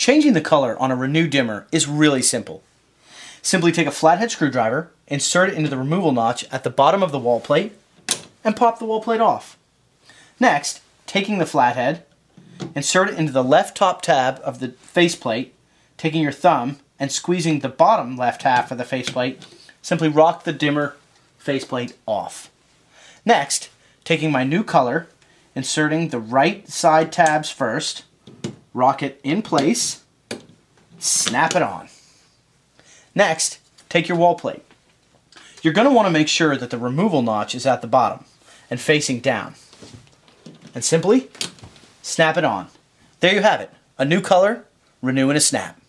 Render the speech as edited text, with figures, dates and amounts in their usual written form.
Changing the color on a Renu dimmer is really simple. Simply take a flathead screwdriver, insert it into the removal notch at the bottom of the wall plate, and pop the wall plate off. Next, taking the flathead, insert it into the left top tab of the faceplate, taking your thumb and squeezing the bottom left half of the faceplate, simply rock the dimmer faceplate off. Next, taking my new color, inserting the right side tabs first, rock it in place, snap it on. Next, take your wall plate. You're going to want to make sure that the removal notch is at the bottom and facing down. And simply snap it on. There you have it, a new color, Renu in a snap.